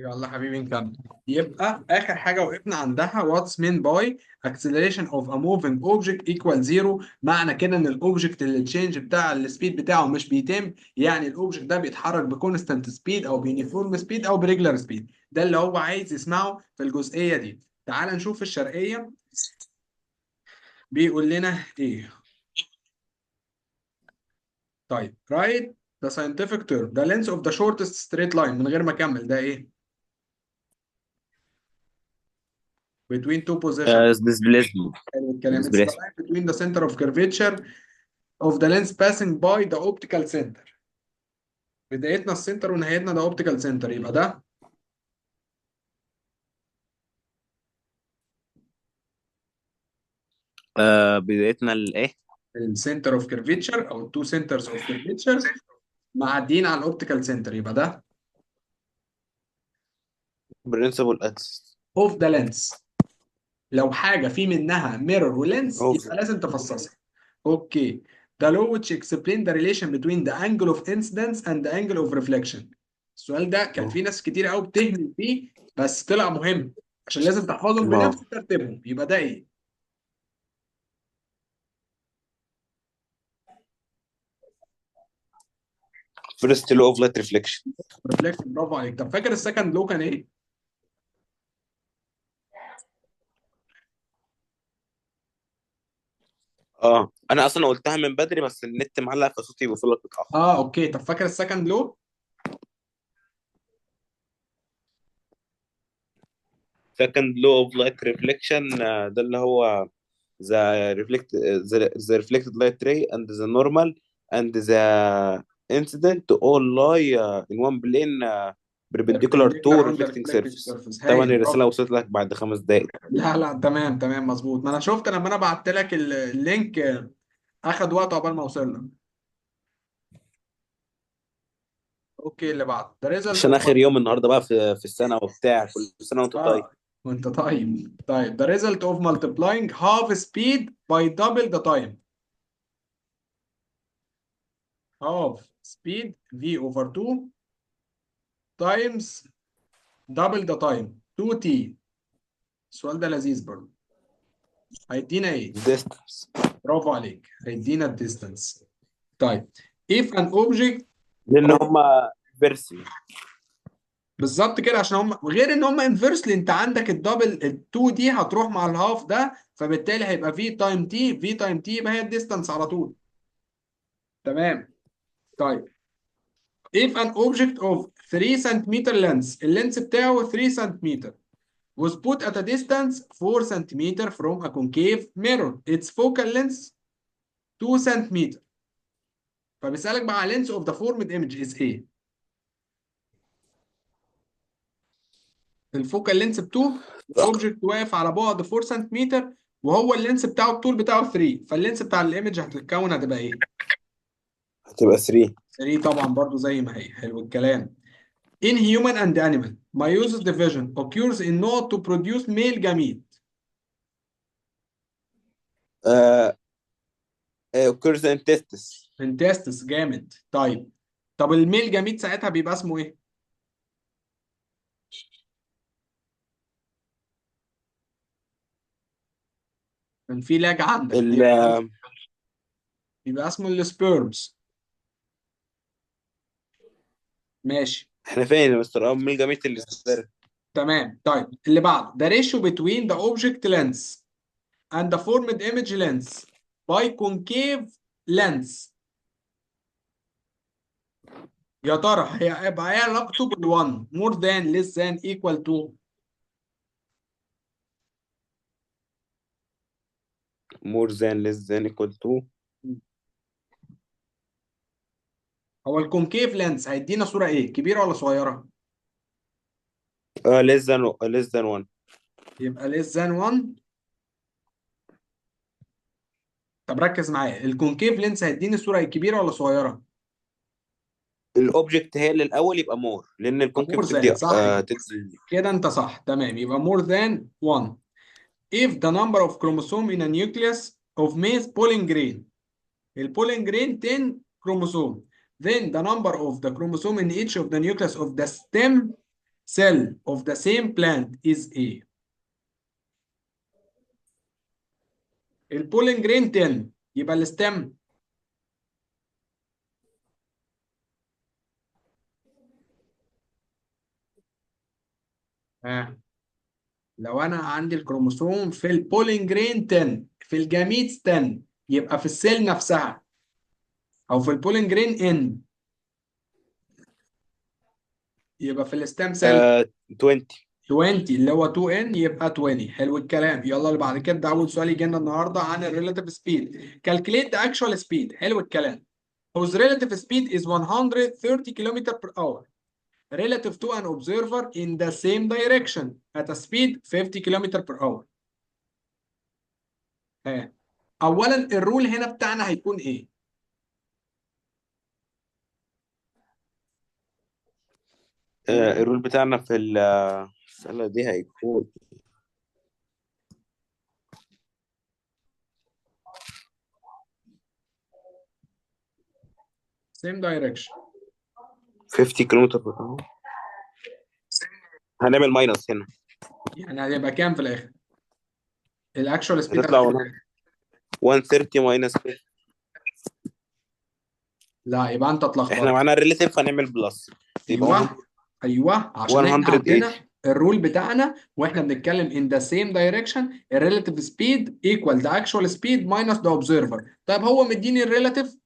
يلا حبيبي نكمل. يبقى آخر حاجة وقفنا عندها what's meant by acceleration of a moving object equal zero. معنى كده إن الأوبجكت اللي التشينج بتاع السبيد بتاعه مش بيتم، يعني الأوبجكت ده بيتحرك بكونستانت سبيد أو بيونيفورم سبيد أو بريجلر سبيد. ده اللي هو عايز يسمعه في الجزئية دي. تعال نشوف الشرقية بيقول لنا إيه. طيب write the scientific term the length of the shortest straight line. من غير ما أكمل ده إيه؟ between two positions. displacement. حلو الكلام. It's the displacement. line between the center of curvature of the lens passing by the optical center. بدايتنا السنتر ونهايتنا ده اوبتيكال سنتر، يبقى ده بدايتنا الايه؟ السنتر اوف كيرفيتشر او التو سنترز اوف كيرفيتشر معديين على الاوبتيكال سنتر، يبقى ده principal axis اوف ذا لينس. لو حاجه في منها ميرور ولينس of يبقى لازم تفصصها. اوكي. The law which explain the relation between the angle of incidence and the angle of reflection. السؤال ده كان في ناس كتير قوي بتهمل فيه بس طلع مهم عشان لازم تحفظهم اه بنفس ترتيبهم. يبقى ده ايه؟ first law of light reflection. ريفلكشن، برافو عليك. طب فاكر السكند لو كان ايه؟ انا اصلا قلتها من بدري بس النت معلق فصوتي بيوصل لك متاخر. اه اوكي. طب فاكر السكند لو؟ second law of light reflection ده اللي هو the reflect the reflected light ray and the normal and the incident all lie in one plane perpendicular to perpendicular on the reflecting reflecting surface. surface. طبعا هايل، الرسالة برافو. وصلت لك بعد 5 دقايق. لا لا، تمام تمام مظبوط. ما انا شفت لما انا بعت لك اللينك اخد وقت عقبال ما اوصل لك. اوكي اللي بعده the result عشان of اخر يوم النهارده بقى في السنه وبتاع كل سنه وانت طيب. اه وانت طيب the result of multiplying half speed by double the time. half speed v over 2 times double the time 2t. السؤال ده لذيذ برضه. هيدينا ايه؟ distance. برافو عليك، هيدينا الديستانس. طيب if an object لان of. هم فيرسي. بالظبط كده، عشان هم غير ان هم انفرسلي، انت عندك الدبل ال2 دي هتروح مع الهاف ده، فبالتالي هيبقى في تايم تي، في تايم تي يبقى هي الديستانس على طول. تمام. طيب if an object of 3 سنتيمتر length، اللينس بتاعه 3 سنتيمتر was put at a distance 4 سنتيمتر from a concave mirror its focal length 2 سنتيمتر. فبيسألك بقى على length of the formed image is ايه؟ الفوكال لينس ب 2، واوبجكت واقف على بعد 4 سنتيمتر، وهو اللينس بتاعه الطول بتاعه 3، فاللينس بتاع الايمج هتتكون هتبقى ايه؟ هتبقى 3. 3 طبعا برضو زي ما هي. حلو الكلام. In human and animal meiosis division occurs in not to produce male gamete. آه occurs in testis. fantastic جامد. طيب طب الميل جاميت ساعتها بيبقى اسمه ايه؟ كان في لاج عندك، ال بيبقى اسمه السبيرمز. ماشي. احنا فين يا مستر مين جميع السبيرم؟ تمام. طيب اللي بعده the ratio between the object length and the formed image length by concave lens. يا ترى هيبقى ايه علاقته بال1 more than less than equal to؟ more than less than equal to. هو الكونكيف لينس هيدينا صورة ايه؟ كبيرة ولا صغيرة؟ less than 1. يبقى less than 1. طب ركز معايا، الكونكيف لينس هيديني صورة ايه، كبيرة ولا صغيرة؟ الاوبجكت هي اللي الاول يبقى مور لان الكونكيف more than، بتدي صح كده. تدي. كده انت صح، تمام. يبقى more than 1 if the number of chromosome in a nucleus of maize pollen grain. البولين جرين 10 كروموسوم. Then the number of the chromosome in each of the nucleus of the stem cell of the same plant is A. البولينج رين 10 يبقى الستم. ها، لو انا عندي الكروموسوم في البولينج رين 10 في الجاميتس 10 يبقى في السيل نفسها، او في البولينج رين ان يبقى في الستام سيل 20. 20 اللي هو 2 ان يبقى 20. حلو الكلام. يلا اللي بعد كده، ده اول سؤال يجي لنا النهارده عن الريلاتيف سبيد. كالكليت ذا اكشوال سبيد. حلو الكلام. whose relative speed is 130 km per hour relative to an observer in the same direction at a speed 50 km per hour. ها، اولا الرول هنا بتاعنا هيكون ايه؟ الرول بتاعنا في السنة دي هيكون same direction. 50 كيلومتر per hour. هنعمل ماينس هنا، يعني هيبقى كام في الاخر؟ الاكشوال سبيد هتطلع هتكون كام؟ 130 ماينس. لا، يبقى انت احنا اتلخبطت. معانا الريليتيف هنعمل بلس، يبقى ايوه ايوه، عشان احنا 180. عندنا الرول بتاعنا واحنا بنتكلم in the same direction الريلاتيف سبيد equal the actual speed minus the observer. طيب هو مديني الريلاتيف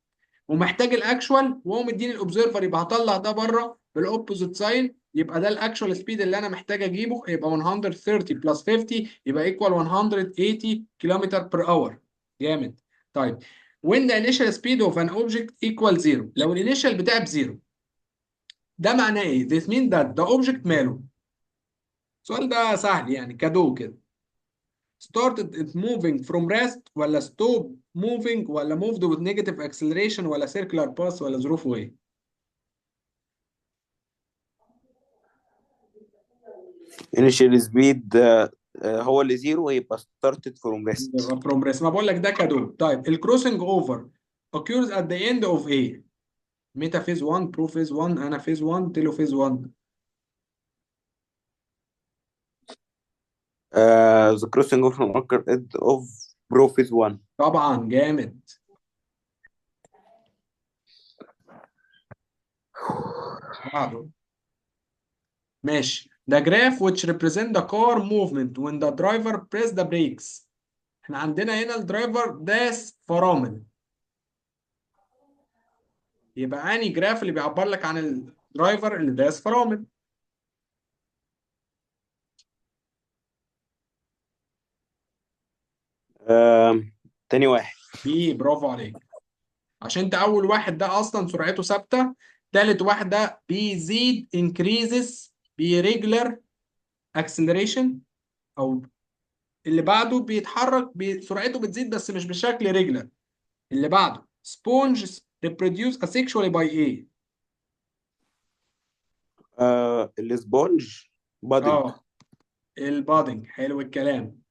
ومحتاج الاكشوال، وهو مديني الاوبزرفر، يبقى هطلع ده بره بالاوبوزيت ساين، يبقى ده الاكشوال سبيد اللي انا محتاج اجيبه، يبقى 130 بلس 50 يبقى ايكوال 180 كيلومتر بير اور. جامد. طيب when the initial speed of an object equal 0، لو الانيشال بتاعي بزيرو ده معناه ايه؟ this means that the object ماله؟ السؤال ده سهل يعني كادو كده. started it moving from rest ولا stop moving ولا moved with negative acceleration ولا circular path ولا ظروفه ايه؟ initial speed هو اللي زيرو، يبقى started from rest. يبقى بروجريس. ما بقول لك ده كادو. طيب الكروسنج اوفر occurs at the end of ايه؟ ميتا فيز 1 برو فيز 1 انا فيز 1 تيلو فيز 1. the crossing of an occur end of Prophase 1. طبعا جامد. بعده ماشي. The graph which represent the car movement when the driver press the brakes. احنا عندنا هنا الدرايفر داس فرامل، يبقى اني جراف اللي بيعبر لك عن الدرايفر اللي داس فرامل؟ تاني واحد. بي، برافو عليك. عشان انت اول واحد ده اصلا سرعته ثابته، تالت واحد ده بيزيد increases بريجولار acceleration، او اللي بعده بيتحرك سرعته بتزيد بس مش بشكل ريجولار. اللي بعده sponges reproduce asexually by ايه؟ السبونج بادنج. اه، البادنج. حلو الكلام.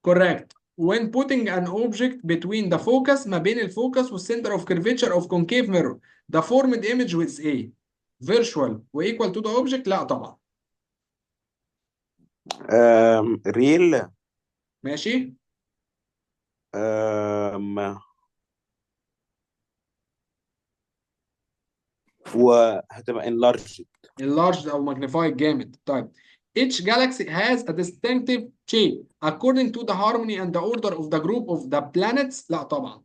correct. when putting an object between the focus، ما بين الفوكس والcenter of curvature of concave mirror، the formed image with ايه؟ virtual و equal to the object؟ لا طبعا. ريل. ماشي. وهتبقى enlarged. enlarged او magnified. جامد. طيب each galaxy has a distinctive shape according to the harmony and the order of the group of the planets؟ لا طبعا.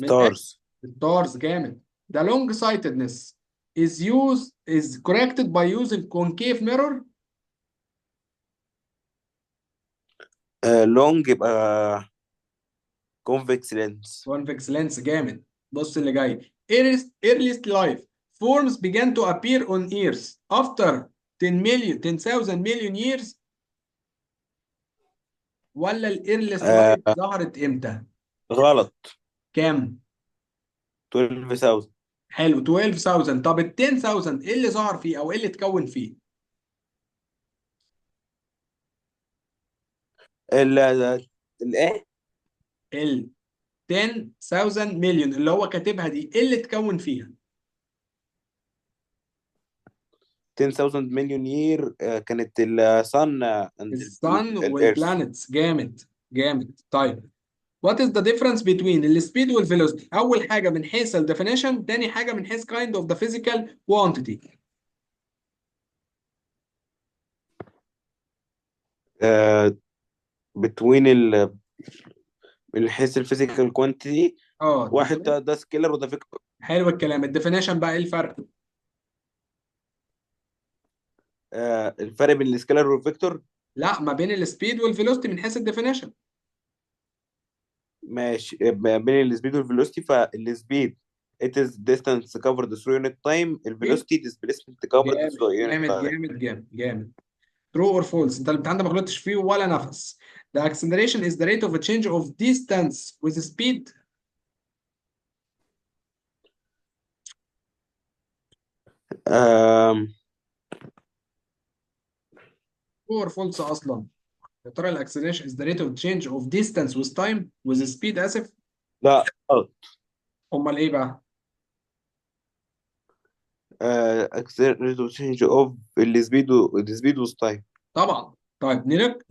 من stars. stars. جامد. the long sightedness is corrected by using concave mirror؟ long يبقى convex lens. convex lens. جامد. بص اللي جاي. earliest life forms began to appear on earth after 10,000 million years، ولا الايرليست لايف آه ظهرت امتى؟ غلط. كام؟ 12,000. حلو 12,000. طب ال 10,000 ايه اللي ظهر فيه او ايه اللي اتكون فيه؟ الايه؟ ال 10,000 مليون اللي هو كاتبها دي ايه اللي اتكون فيها؟ 10,000 مليون year كانت الصن and السن الإيرث. والبلانتس. جامد جامد. طيب what is the difference between السبيد والفيلوسيتي؟ اول حاجه من حيث الديفينيشن، تاني حاجه من حيث kind of the physical quantity. between من حيث الفيزيكال كوانتيتي. اه واحد ده سكيلر وده فيكتور. حلو الكلام. الديفينيشن بقى ايه الفرق؟ الفرق بين السكيلر والفيكتور. لا، ما بين السبيد والفيلوسيتي من حيث الديفينيشن. ماشي، بين السبيد والفيلوسيتي. فالسبيد it is distance covered through unit time. الفيلوسيتي displacement covered جامد through unit جامد time. جامد جامد جامد. True or false؟ انت الامتحان ده ما غلطتش فيه ولا نفس. The acceleration is the rate of a change of distance with speed. آم، True or false اصلا؟ يا ترى الاكسلريشن is the rate of change of distance with time with speed، اسف. لا غلط. امال ايه بقى؟ accelerated change of السبيد والتايم. طبعا. طيب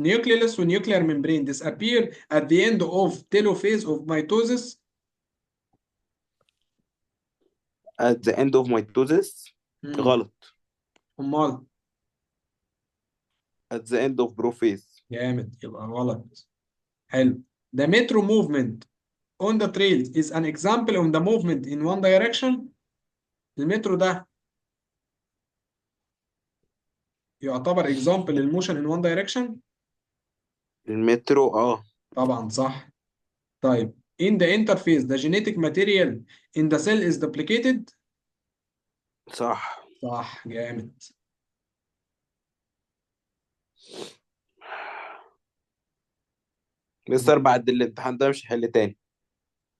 nucleus ونيوكلير membrane disappear at the end of telophase of mitosis. at the end of mitosis. مم. غلط. امال. at the end of prophase. جامد، يبقى غلط. حلو. The metro movement on the trails is an example of the movement in one direction. المترو ده يعتبر example للموشن in one direction. المترو طبعا صح. طيب in the interface the genetic material in the cell is duplicated. صح. صح جامد. مستر بعد الامتحان ده مش هحل تاني.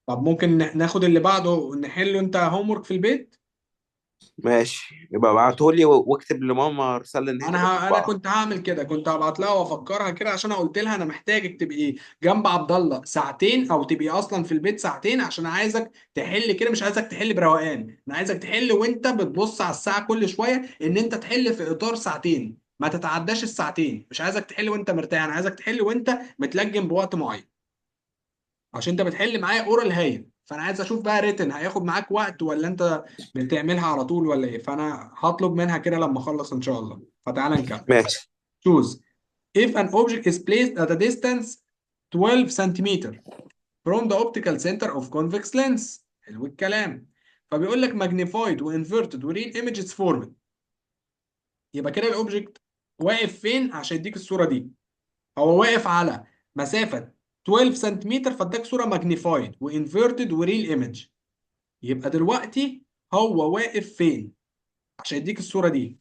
طب ممكن ناخد اللي بعده نحله انت هوم ورك في البيت. ماشي، يبقى ابعتهولي واكتب لماما رسالة ان هي تبقى انا تطبعها. كنت هعمل كده، كنت هبعت لها وافكرها كده، عشان انا قلت لها انا محتاجك تبقي جنب عبد الله ساعتين، او تبقي اصلا في البيت ساعتين، عشان عايزك تحل كده. مش عايزك تحل بروقان، انا عايزك تحل وانت بتبص على الساعه كل شويه، ان انت تحل في اطار ساعتين ما تتعداش الساعتين. مش عايزك تحل وانت مرتاح، انا عايزك تحل وانت متلجم بوقت معين، عشان انت بتحل معايا اورال هايل. فانا عايز اشوف بقى ريتن هياخد معاك وقت، ولا انت بتعملها على طول ولا ايه. فانا هطلب منها كده لما اخلص ان شاء الله. فتعالى نكمل. ماشي. choose if an object is placed at a distance 12 centimeter from the optical center of convex lens. حلو الكلام. فبيقول لك magnified و inverted و real images formed. يبقى كده الاوبجكت واقف فين عشان يديك الصورة دي؟ هو واقف على مسافة 12 سنتيمتر، فاداك صورة ماجنيفايد وانفيرتد وريل ايمج. يبقى دلوقتي هو واقف فين عشان يديك الصورة دي؟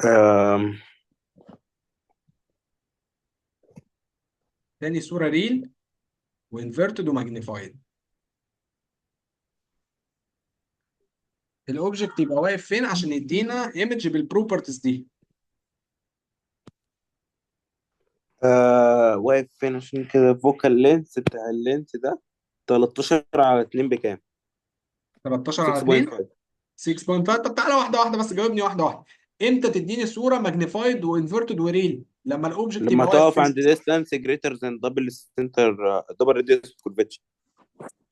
آم، تاني صورة ريل وانفيرتد وماجنيفايد. الاوبجكت يبقى واقف فين عشان يدينا ايمج بالبروبرتيز دي؟ واقف فين عشان كده فوكال لينس بتاع اللينس ده 13 على 2 بكام؟ 13 على 2. 6.5. 6.5. طب تعالى واحدة واحدة بس، جاوبني واحدة واحدة. امتى تديني صورة ماجنيفايد وانفيرتد وريل؟ لما الاوبجكت لما يبقى واقف تقف فين؟ عند distance greater than double center double radius curvature.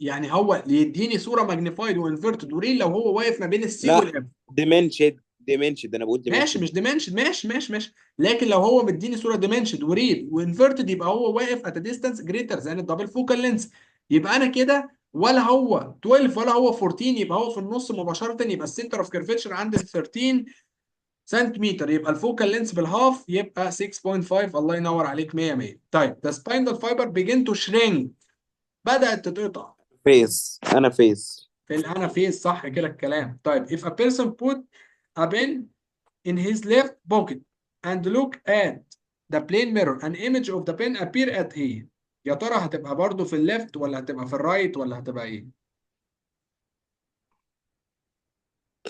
يعني هو يديني صورة ماجنيفايد وانفيرتد وريل لو هو واقف ما بين السي لا، والاف. ديمنشد انا بقول ماشي، ديمنشد. مش ديمنشد، ماشي ماشي ماشي. لكن لو هو مديني صوره ديمنشد وريد وانفرتد، يبقى هو واقف ات ديستانس جريتر ذان الدبل فوكال لينس. يبقى انا كده ولا هو 12 ولا هو 14، يبقى هو في النص مباشره. يبقى السنتر اوف كيرفتشر عند ال 13 سنتيمتر، يبقى الفوكال لينس بالهاف يبقى 6.5. الله ينور عليك، 100 100. طيب the spinal fiber begin to shrink. بدأت تتقطع انا فيس. في الانافيز. صح كده الكلام. طيب if a person put a pen in his left pocket and look at the plane mirror an image of the pen appear at ايه؟ يا ترى هتبقى برضو في الليفت ولا هتبقى في الرايت ولا هتبقى ايه؟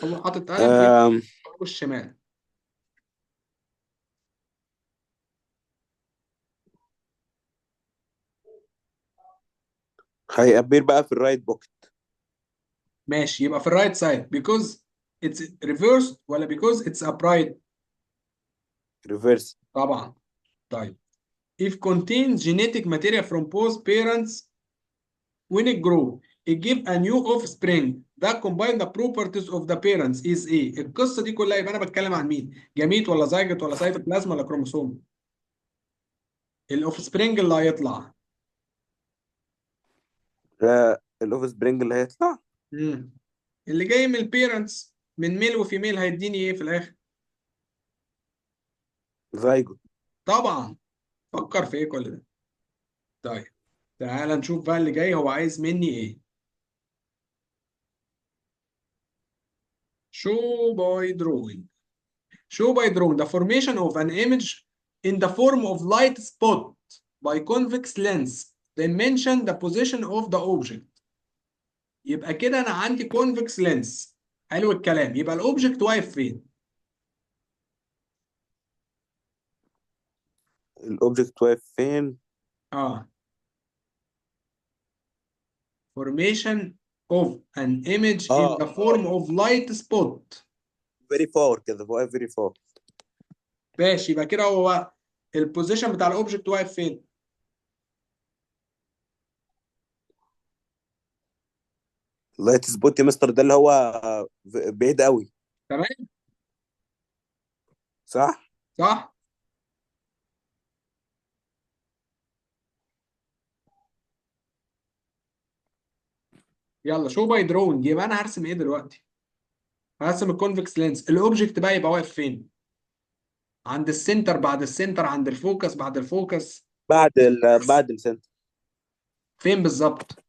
هو حاطط قلم في آم، الشمال. هيأبير بقى في الرايت بوكت. ماشي، يبقى في الرايت سايد because it's reversed ولا because it's upright؟ ريفرس. طبعا. طيب if contains genetic material from both parents when it grow it give a new offspring that combine the properties of the parents is ايه؟ القصه دي كلها يبقى انا بتكلم عن مين؟ جميت ولا زيجت ولا سيتوبلازم ولا كروموسوم؟ الاوف سبرينج اللي هيطلع. الاوف سبرينج اللي هيطلع. مم. اللي جاي من البيرنتس من ميل وفيميل هيديني ايه في الاخر؟ زيجوت. طبعا. فكر في ايه كل ده. طيب تعال نشوف بقى اللي جاي هو عايز مني ايه. show by drawing. show by drawing the formation of an image in the form of light spot by convex lens dimension the position of the object. يبقى كده انا عندي convex lens. حلو الكلام، يبقى الاوبجكت واقف فين؟ الاوبجكت واقف فين؟ اه formation of an image in اه the form of light spot. فيري فار كده، واقف فيري فار. ماشي، يبقى كده هو البوزيشن بتاع الاوبجكت واقف فين؟ لايت سبوت يا مستر، ده اللي هو بعيد قوي. تمام. صح. صح. يلا شو باي دروينج، يبقى انا هرسم ايه دلوقتي؟ هرسم الكونفكس لينس. الاوبجكت بقى يبقى واقف فين؟ عند السنتر، بعد السنتر، عند الفوكس، بعد الفوكس؟ بعد السنتر. فين بالظبط؟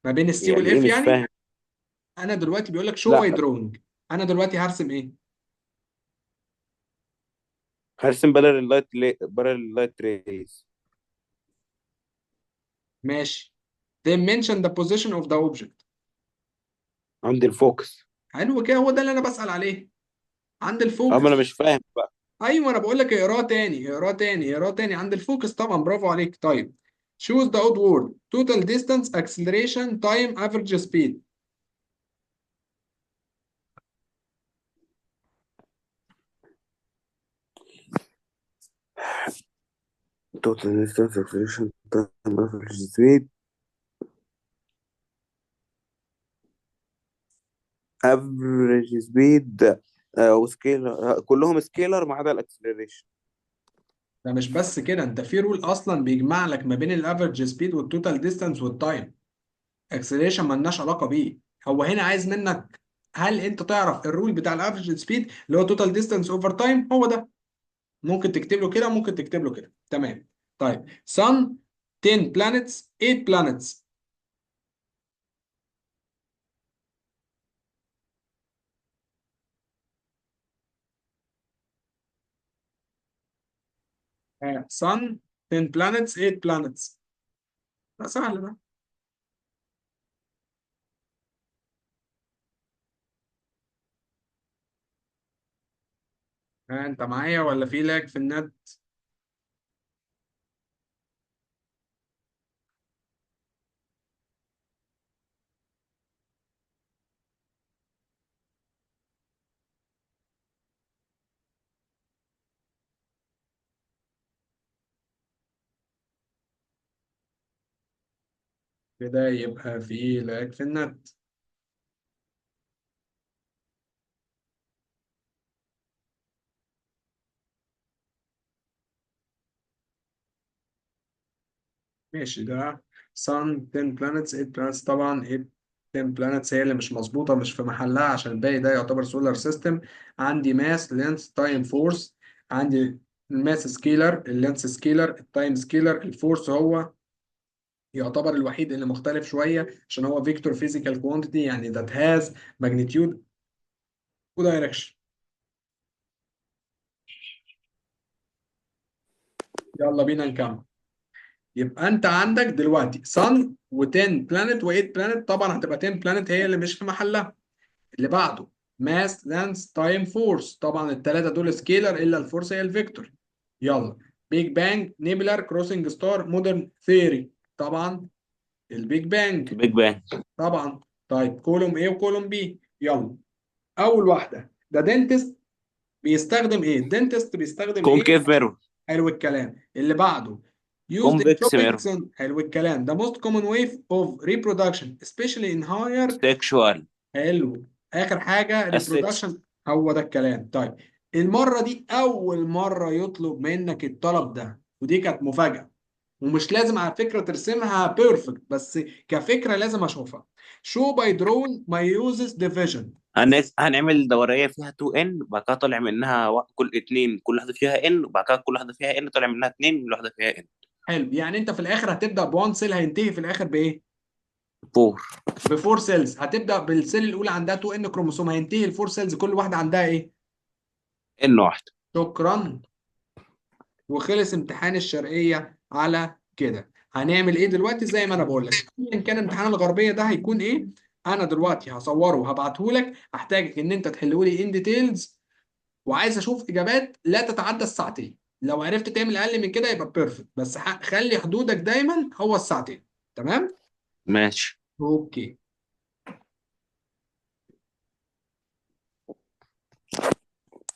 ما بين السي يعني ايه والاف مش يعني؟ فاهم؟ انا دلوقتي بيقول لك شو باي لا، دروينج. انا دلوقتي هرسم ايه؟ هرسم بدل اللايت ريز. ماشي. then mention the position of the object. عند الفوكس. حلو كده، هو ده اللي انا بسأل عليه. عند اما انا الفوكس. مش فاهم بقى. ايوه انا بقول لك اقراه تاني، اقراه تاني، اقراه تاني. عند الفوكس طبعا، برافو عليك. طيب choose the odd word total distance acceleration time average speed. total distance acceleration time average speed. average speed وسكيلر، كلهم سكيلر ما عدا الاكسلريشن. ده مش بس كده، انت في رول اصلا بيجمع لك ما بين الافريج سبيد والتوتال ديستانس والتايم. اكسلريشن مالناش علاقه بيه. هو هنا عايز منك هل انت تعرف الرول بتاع الافريج سبيد اللي هو توتال ديستانس اوفر تايم؟ هو ده. ممكن تكتب له كده، ممكن تكتب له كده. تمام. طيب sun 10 planets 8 planets. sun 10 planets 8 planets. ده سهل ده. انت معايا ولا في لاج في النت؟ كده يبقى في لاج في النت. ماشي. ده sun 10 planets 8 planets. طبعا 8 10 planets هي اللي مش مظبوطة، مش في محلها، عشان الباقي ده يعتبر سولار سيستم. عندي ماس لينس تايم فورس. عندي الماس سكيلر، اللينس سكيلر، التايم سكيلر، الفورس هو يعتبر الوحيد اللي مختلف شوية عشان هو فيكتور فيزيكال كوانتيتي، يعني that has magnitude ودايركشن. يلا بينا نكمل. يبقى انت عندك دلوقتي sun و10 بلانت و8 بلانت. طبعا هتبقى 10 بلانت هي اللي مش في محلها. اللي بعده ماس لانس تايم فورس. طبعا الثلاثه دول سكيلر الا الفورس هي الفيكتور. يلا بيج بانج نيبلر كروسنج ستار مودرن ثيوري. طبعا البيج بانج. بيج بان. طبعا. طيب كولوم A وكولوم B. يلا. اول واحده ده دنتست بيستخدم ايه؟ الدنتست بيستخدم ايه؟ كونكيف ميرور. حلو الكلام. اللي بعده used in كونفكس ميرور. tropics. حلو الكلام. the most common way of reproduction especially in higher. سيكشوال. حلو. اخر حاجه اسكس. reproduction. هو ده الكلام. طيب المره دي اول مره يطلب منك الطلب ده، ودي كانت مفاجاه. ومش لازم على فكره ترسمها بيرفكت، بس كفكره لازم اشوفها. show by drawing my uses division. هنعمل دورية فيها 2 n، بعد كده طالع منها كل اتنين، كل واحدة فيها n، وبعد كده كل واحدة فيها n طالع منها اتنين، كل واحدة فيها n. حلو. يعني انت في الاخر هتبدا بوان سيل، هينتهي في الاخر بايه؟ فور. بفور سيلز. هتبدا بالسيل الاولى عندها 2 ان كروموسوم، هينتهي الفور سيلز كل واحده عندها ايه؟ n واحدة. شكرا. وخلص امتحان الشرقيه على كده. هنعمل ايه دلوقتي؟ زي ما انا بقول لك، ان كان امتحان الغربيه ده هيكون ايه؟ انا دلوقتي هصوره وهبعته لك، هحتاجك ان انت تحله لي ان ديتيلز، وعايز اشوف اجابات لا تتعدى الساعتين. لو عرفت تعمل اقل من كده يبقى بيرفكت، بس خلي حدودك دايما هو الساعتين. تمام. ماشي. اوكي.